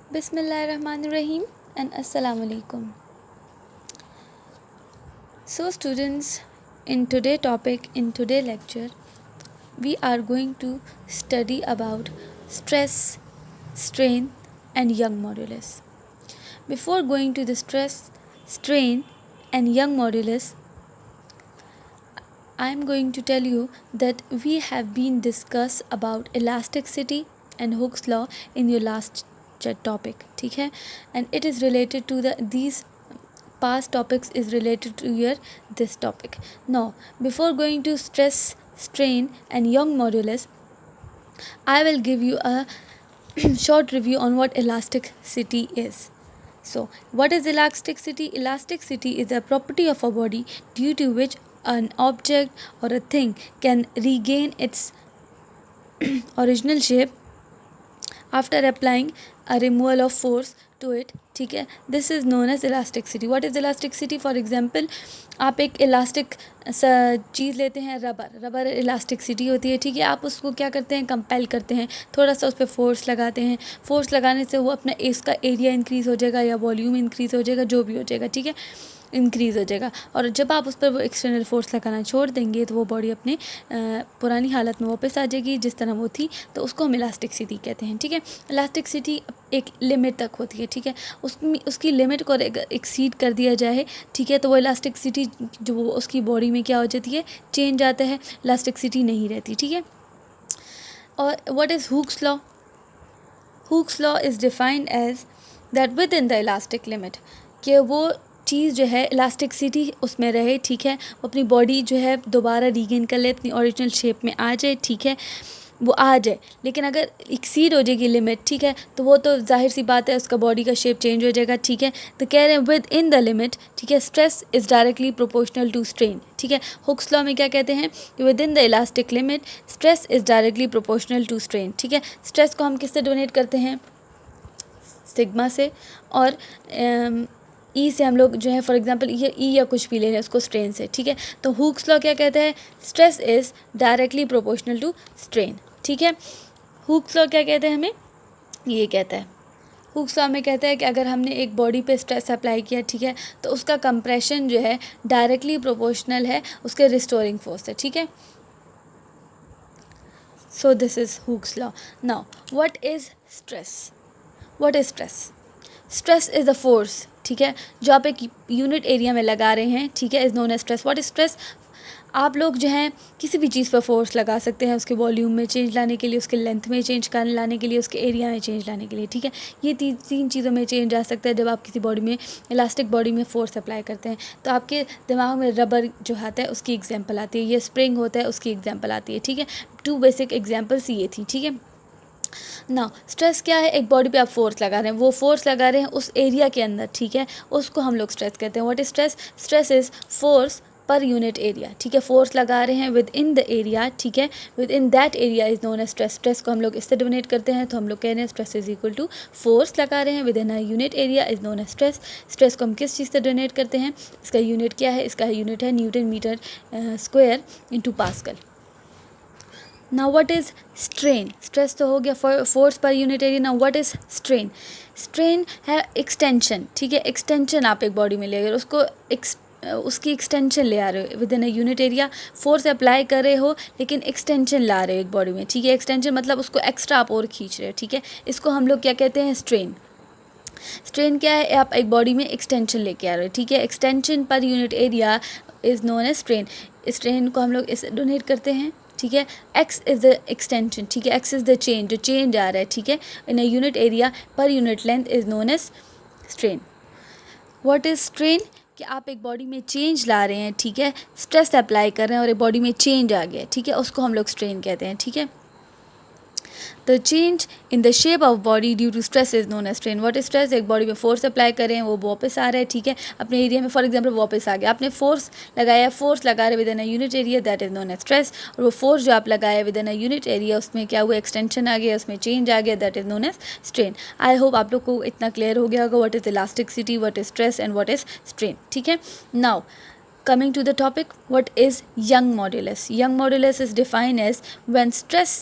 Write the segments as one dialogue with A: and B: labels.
A: Bismillahirrahmanirrahim and Assalamu alaikum. So students, in today's lecture, we are going to study about stress, strain and Young modulus. Before going to the stress, strain and Young modulus, I am going to tell you that we have been discussed about elasticity and Hooke's law in your last topic, ठीक है, and it is related to these past topics is related to your this topic. Now, before going to stress, strain and Young modulus, I will give you a short review on what elasticity is. So, what is elasticity? Elasticity is a property of a body due to which an object or a thing can regain its original shape after applying a removal of force to it, ठीक है. This is known as elasticity. What is elasticity? For example, आप एक elastic चीज़ लेते हैं, rubber elasticity होती है, ठीक है. आप उसको क्या करते हैं, कंपेल करते हैं, थोड़ा सा उस पर फोर्स लगाते हैं. फोर्स लगाने से वो अपना इसका एरिया इंक्रीज़ हो जाएगा या वॉल्यूम इंक्रीज़ हो जाएगा, जो भी हो जाएगा, ठीक है, इंक्रीज़ हो जाएगा. और जब आप उस पर वो एक्सटर्नल फोर्स लगाना छोड़ देंगे तो वो बॉडी अपने पुरानी हालत में वापस आ जाएगी जिस तरह वो थी. तो उसको हम इलास्टिसिटी कहते हैं, ठीक है. इलास्टिसिटी एक लिमिट तक होती है, ठीक है. उसकी लिमिट को एक्सीड कर दिया जाए, ठीक है, तो वो इलास्टिसिटी जो उसकी बॉडी में क्या हो जाती है, चेंज आता है, इलास्टिसिटी नहीं रहती, ठीक है. और what is Hooke's law? Hooke's law is defined as that with in the elastic limit, कि वो चीज़ जो है इलास्टिसिटी उसमें रहे, ठीक है, वो अपनी बॉडी जो है दोबारा रीगेन कर ले, अपनी ओरिजिनल शेप में आ जाए, ठीक है, वो आ जाए. लेकिन अगर एक्सीड हो जाएगी लिमिट, ठीक है, तो वो तो जाहिर सी बात है उसका बॉडी का शेप चेंज हो जाएगा, ठीक है. तो कह रहे हैं विद इन द लिमिट, ठीक है, stress is directly proportional to strain, ठीक है. हुक्स लॉ में क्या कहते हैं कि with in the elastic limit stress is directly proportional to strain, ठीक है. स्ट्रेस को हम किससे डोनेट करते हैं, सिग्मा से, और ई से हम लोग जो है फॉर एग्जांपल ये ई या कुछ भी ले रहे हैं उसको स्ट्रेन से, ठीक है. तो हुक्स लॉ क्या कहता है, stress is directly proportional to strain, ठीक है. हुक्स लॉ क्या कहते हैं, हमें ये कहता है, हुक्स लॉ में कहता है कि अगर हमने एक बॉडी पे स्ट्रेस अप्लाई किया, ठीक है, तो उसका कंप्रेशन जो है डायरेक्टली प्रोपोर्शनल है उसके रिस्टोरिंग फोर्स से, ठीक है. So this is Hooke's law. Now what is stress? What is stress? Stress is a force, ठीक है, जो आप एक यूनिट एरिया में लगा रहे हैं, ठीक है, is known as stress. What is stress? आप लोग जो हैं किसी भी चीज़ पर फोर्स लगा सकते हैं उसके वॉल्यूम में चेंज लाने के लिए, उसके लेंथ में चेंज लाने के लिए, उसके एरिया में चेंज लाने के लिए, ठीक है. ये तीन चीज़ों में चेंज आ सकता है जब आप किसी बॉडी में इलास्टिक बॉडी में फोर्स अप्लाई करते हैं. तो आपके दिमाग में रबर जो आता है उसकी एग्जाम्पल आती है, ये स्प्रिंग होता है उसकी एग्जाम्पल आती है, ठीक है. 2 बेसिक एग्जाम्पल्स ये थी, ठीक है. ना स्ट्रेस क्या है, एक बॉडी पे आप फोर्स लगा रहे हैं, वो फोर्स लगा रहे हैं उस एरिया के अंदर, ठीक है, उसको हम लोग स्ट्रेस कहते हैं. What is stress? Stress is force per unit area, ठीक है, फोर्स लगा रहे हैं विद इन द एरिया, ठीक है, with in that area is known as stress. Stress को हम लोग इससे डोनेट करते हैं, तो हम लोग कह रहे हैं stress is equal to force लगा रहे हैं with in a unit area is known as stress. Stress को हम किस चीज़ से डोनेट करते हैं, इसका यूनिट क्या है, इसका यूनिट है Newton metre square into pascal. Now what is strain? Stress तो हो गया force per unit area. Now what is strain? Strain है एक्सटेंशन, ठीक है, एक्सटेंशन आप एक बॉडी में ले गए, उसको उसकी एक्सटेंशन ले आ रहे हो with in a unit area, force apply कर रहे हो लेकिन एक्सटेंशन ला रहे हो एक बॉडी में, ठीक है. एक्सटेंशन मतलब उसको एक्स्ट्रा आप और खींच रहे हो, ठीक है, इसको हम लोग क्या कहते हैं, स्ट्रेन. स्ट्रेन क्या है, आप एक बॉडी में एक्सटेंशन लेके आ रहे हो, ठीक है, extension per unit area is known as strain. Strain को हम लोग इसे डोनेट करते हैं, ठीक है. एक्स इज़ द एक्सटेंशन, ठीक है, एक्स इज़ द चेंज, जो चेंज आ रहा है, ठीक है, in a unit area per unit length is known as strain. What is strain? कि आप एक बॉडी में चेंज ला रहे हैं, ठीक है, स्ट्रेस अप्लाई कर रहे हैं और एक बॉडी में चेंज आ गया, ठीक है, उसको हम लोग स्ट्रेन कहते हैं, ठीक है. The change in the shape of body due to stress is known as strain. What is stress? एक बॉडी में फोर्स अप्लाई करें, वो वापस आ रहा है, ठीक है, अपने एरिया में, फॉर एग्जांपल वापस आ गया, आपने फोर्स लगाया, फोर्स लगा रहे with in a unit area, that is known as stress. और वो फोर्स जो आप लगाए with in a unit area उसमें क्या हुआ, एक्सटेंशन आ गया, उसमें चेंज आ गया, that is known as strain. I hope आप लोग को इतना क्लियर हो गया होगा what is elasticity, what is stress and what is strain, ठीक है. Now coming to the topic, what is Young modulus? Young modulus is defined as when stress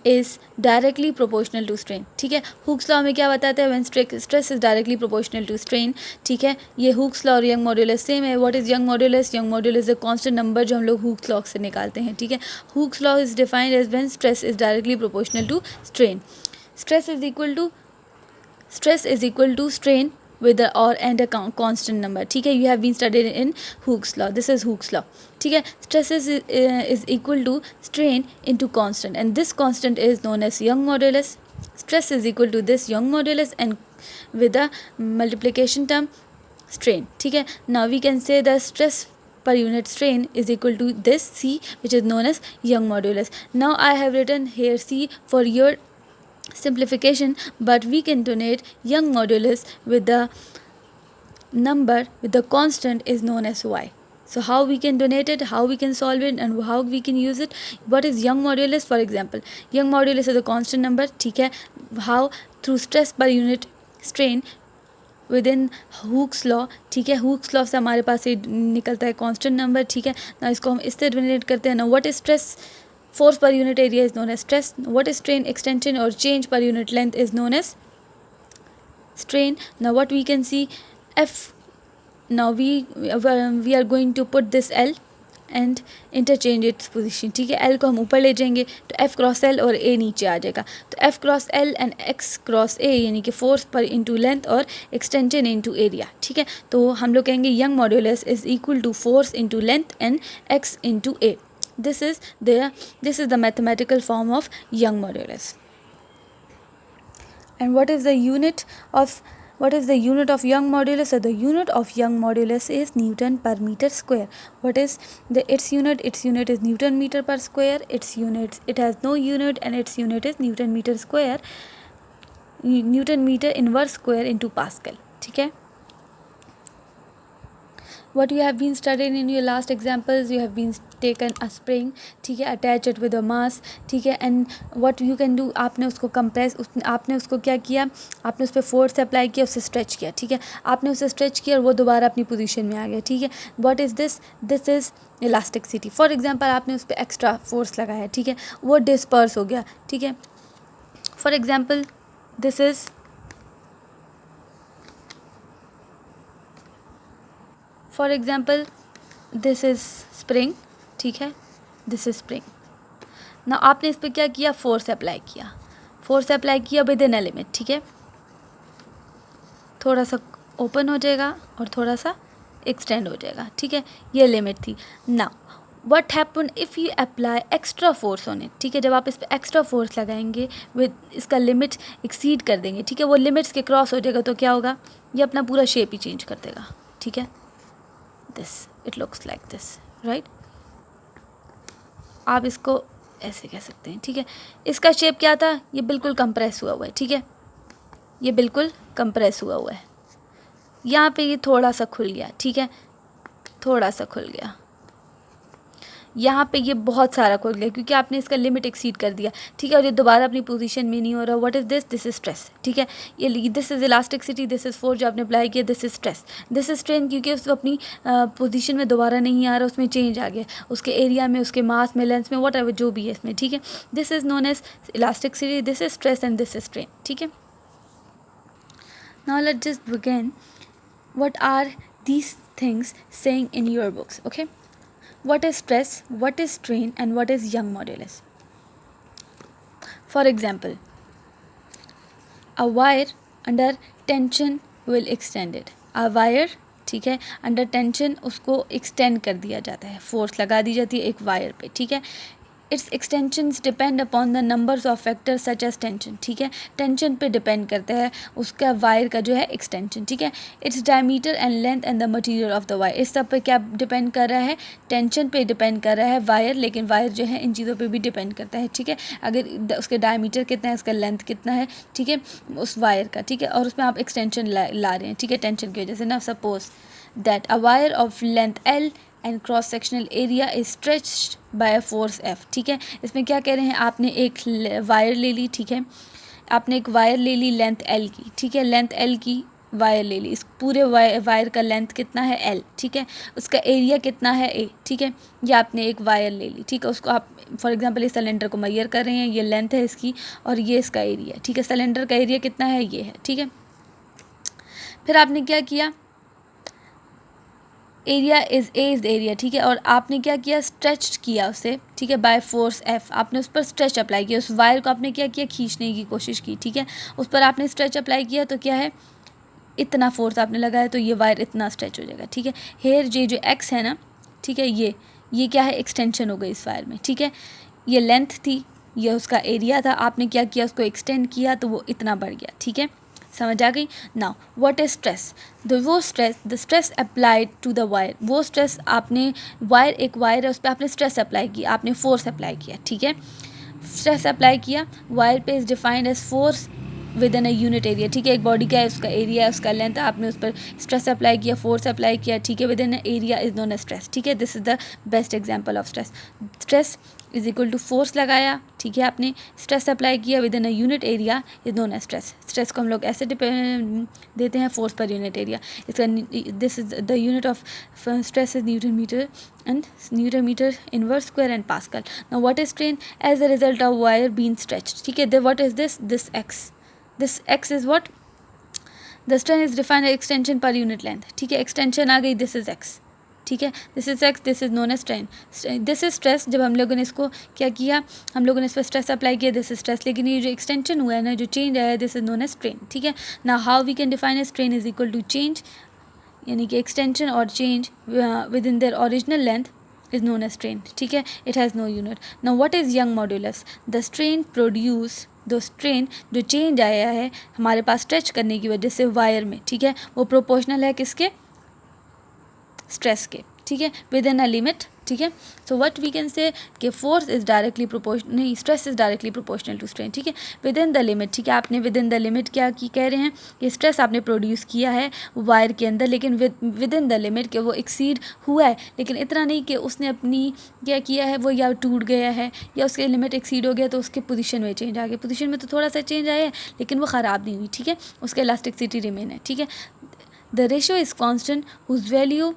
A: is directly proportional to strain, ठीक है। Hooke's law में क्या बताता है, when stress is directly proportional to strain, ठीक है। ये हुक्स लॉ और यंग मॉड्यूलस सेम है। What is young modulus? Young modulus is a constant number जो हम लोग हुक्स लॉ से निकालते हैं, ठीक है। Hooke's law is defined as when stress is directly proportional to strain. Stress is equal to strain with the or and a constant number, ठीक है। You have been studied in Hooke's law. This is Hooke's law, ठीक है। Stress is equal to strain into constant, and this constant is known as Young modulus. Stress is equal to this Young modulus and with the multiplication term strain, ठीक है। Now we can say the stress per unit strain is equal to this C, which is known as Young modulus. Now I have written here C for your simplification, but we can donate Young modulus with the number with the constant is known as y. So how we can donate it, how we can solve it, and how we can use it. What is Young modulus? For example, Young modulus is a constant number, ठीक है। How? Through stress per unit strain within Hooke's law, ठीक है। Hooke's law से हमारे पास ये निकलता है constant number, ठीक है ना। इसको हम इससे donate करते हैं ना। What is stress? Force per unit area is known as stress. What is strain extension or change per unit length is known as strain. Now what we can see, F. Now we are going to put this L and interchange its position, ठीक है। L को हम ऊपर ले जाएंगे तो F cross L और A नीचे आ जाएगा। तो F cross L and X cross A यानी कि फोर्स पर इंटू लेंथ और एक्सटेंशन इंटू एरिया, ठीक है। तो हम लोग कहेंगे young modulus is equal to force into length and X into A. This is the mathematical form of Young modulus. And what is the unit of Young modulus? So the unit of Young modulus is Newton per meter square. What is its unit? Its unit is Newton meter per square. It has no unit, and its unit is Newton meter square, Newton meter inverse square into Pascal, ठीक है। What you have been studying in your last examples, you have been taken a spring, ठीक है, attach it with a mass, ठीक है, and what you can do, आपने उसको compress, आपने उसको क्या किया, आपने उस पर फोर्स अप्लाई किया, उसे स्ट्रेच किया, ठीक है। आपने उसे स्ट्रेच किया और वो दोबारा अपनी पोजीशन में आ गया, ठीक है। What is this? This is elasticity. For example आपने उस पर एक्स्ट्रा फोर्स लगाया, ठीक है, वो डिस्पर्स हो गया, ठीक है। For example this is for example this is spring, ठीक है, दिस इज स्प्रिंग ना। आपने इस पर क्या किया, फोर्स अप्लाई किया विद इन अ लिमिट, ठीक है। थोड़ा सा ओपन हो जाएगा और थोड़ा सा एक्सटेंड हो जाएगा, ठीक है, ये लिमिट थी ना। What happen if you apply extra force on it, ठीक है। जब आप इस पर एक्स्ट्रा फोर्स लगाएंगे विद इसका लिमिट एक्सीड कर देंगे, ठीक है, वो लिमिट्स के क्रॉस हो जाएगा तो क्या होगा, ये अपना पूरा शेप ही चेंज कर देगा, ठीक है। This it looks like this, right. आप इसको ऐसे कह सकते हैं, ठीक है। इसका शेप क्या था, ये बिल्कुल कंप्रेस हुआ हुआ है, ठीक है, ये बिल्कुल कंप्रेस हुआ हुआ है। यहाँ पे ये थोड़ा सा खुल गया, ठीक है, थोड़ा सा खुल गया। यहाँ पे ये बहुत सारा खुल गया क्योंकि आपने इसका लिमिट एक्सीड कर दिया, ठीक है, और ये दोबारा अपनी पोजीशन में नहीं हो रहा। What is this? This is stress, ठीक है। ये this is elasticity, this is force जो आपने अप्लाई किया, this is stress, this is strain क्योंकि उसको अपनी पोजीशन में दोबारा नहीं आ रहा, उसमें चेंज आ गया, उसके एरिया में, उसके मास में, लेंथ में, वट एवर जो भी है इसमें, ठीक है। This is known as elasticity, this is stress and this is strain, ठीक है। Now let's just begin what are these things saying in your books, okay? What is stress, what is strain, and what is Young modulus? For example, a wire under tension will extend it. A wire, ठीक है, under tension उसको extend कर दिया जाता है, force लगा दी जाती है एक वायर पे, ठीक है। It's extensions depend upon the numbers of factors such as tension, ठीक है, टेंशन पे डिपेंड करता है उसका वायर का जो है एक्सटेंशन, ठीक है। Its diameter and length and the material of the wire, इस सब पे क्या डिपेंड कर रहा है, टेंशन पे डिपेंड कर रहा है वायर, लेकिन वायर जो है इन चीज़ों पे भी डिपेंड करता है, ठीक है। अगर उसके डायमीटर कितना है, उसका लेंथ कितना है, ठीक है, उस वायर का, ठीक है, और उसमें आप एक्सटेंशन ला रहे हैं, ठीक है, टेंशन की वजह से ना। Suppose that a wire of length L and cross sectional area is stretched by force F, ठीक है। इसमें क्या कह रहे हैं, आपने एक वायर ले ली, ठीक है, आपने एक वायर ले ली लेंथ L की, ठीक है, लेंथ L की वायर ले ली, इस पूरे वायर का लेंथ कितना है L, ठीक है, उसका एरिया कितना है A, ठीक है, ये आपने एक वायर ले ली, ठीक है, उसको आप फॉर एग्जांपल इस सिलेंडर को मेजर कर रहे हैं, ये लेंथ है इसकी और ये इसका एरिया, ठीक है, सिलेंडर का एरिया कितना है, ये है, ठीक है। फिर आपने क्या किया, area is A is area, ठीक है, और आपने क्या किया, स्ट्रेच किया उसे, ठीक है, बाय फोर्स F, आपने उस पर स्ट्रेच अप्लाई किया, उस वायर को आपने क्या किया, खींचने की कोशिश की, ठीक है, उस पर आपने स्ट्रेच अप्लाई किया तो क्या है, इतना फोर्स आपने लगाया तो ये वायर इतना स्ट्रेच हो जाएगा, ठीक है। हेयर ये जो एक्स है ना, ठीक है, ये क्या है, एक्सटेंशन हो गई इस वायर में, ठीक है, ये लेंथ थी, ये उसका एरिया था, आपने क्या किया, उसको एक्सटेंड किया तो वो इतना बढ़ गया, ठीक है, समझ आ गई। Now what is stress, the stress applied to the wire, वो स्ट्रेस आपने, वायर एक वायर है उस पर आपने स्ट्रेस अप्लाई किया, आपने फोर्स अप्लाई किया, ठीक है, स्ट्रेस अप्लाई किया, वायर पे is defined as force with in a unit area, ठीक है, एक बॉडी का है, उसका एरिया है, उसका लेंथ, आपने उस पर स्ट्रेस अप्लाई किया, फोर्स अप्लाई किया, ठीक है, with in area is known as stress, ठीक है, this is the best example of stress. Stress is equal to force लगाया, ठीक है, आपने स्ट्रेस अप्लाई किया with in a unit area is known as stress. Stress को हम लोग ऐसे देते हैं, फोर्स पर यूनिट एरिया, इसका this is the unit of stress is Newton metre and Newton meter inverse square and Pascal. Now what is strain as a result of wire being stretched, ठीक है, what is this x is what, the strain is defined as extension per unit length, ठीक है, extension आ गई, this is x, ठीक है, this is x, this is known as strain, this is stress, जब हम लोगों ने इसको क्या किया, हम लोगों ने इस पर स्ट्रेस अप्लाई किया, दिस इज स्ट्रेस, लेकिन ये जो एक्सटेंशन हुआ है ना, जो चेंज आया है, this is known as strain, ठीक है। ना how we can define a strain is equal to change, यानी कि एक्सटेंशन और change with in their original length is known as strain, ठीक है, it has no unit. Now what is young modulus, the strain produce, दो strain जो change आया है हमारे पास स्ट्रेच करने की वजह से वायर में, ठीक है, वो प्रोपोर्शनल है किसके, स्ट्रेस के, ठीक है, विद इन अ लिमिट, ठीक है। So what we can say कि फोर्स इज डायरेक्टली प्रोपोर्शनल, नहीं, stress is directly proportional to strain, ठीक है, विद इन द लिमिट, ठीक है, आपने विद इन द लिमिट क्या की कह रहे हैं कि स्ट्रेस आपने प्रोड्यूस किया है वायर के अंदर, लेकिन विद इन द लिमिट के वो एक्सीड हुआ है, लेकिन इतना नहीं कि उसने अपनी क्या किया है, वो या टूट गया है या उसके लिमिट एक्सीड हो गया तो उसके पोजीशन में चेंज आ गया, पोजीशन में तो थोड़ा सा चेंज आया है लेकिन वो ख़राब नहीं हुई, ठीक है, उसका इलास्टिसिटी रिमेन है, ठीक है। The ratio is constant whose value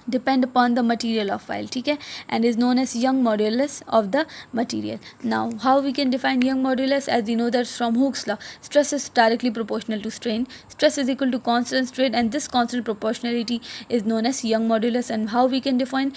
A: depend upon the material of file, ठीक है, and is known as Young modulus of the material. Now how we can define Young modulus, as we know that from Hooke's law, stress is directly proportional to strain, stress is equal to constant strain, and this constant proportionality is known as Young modulus. And how we can define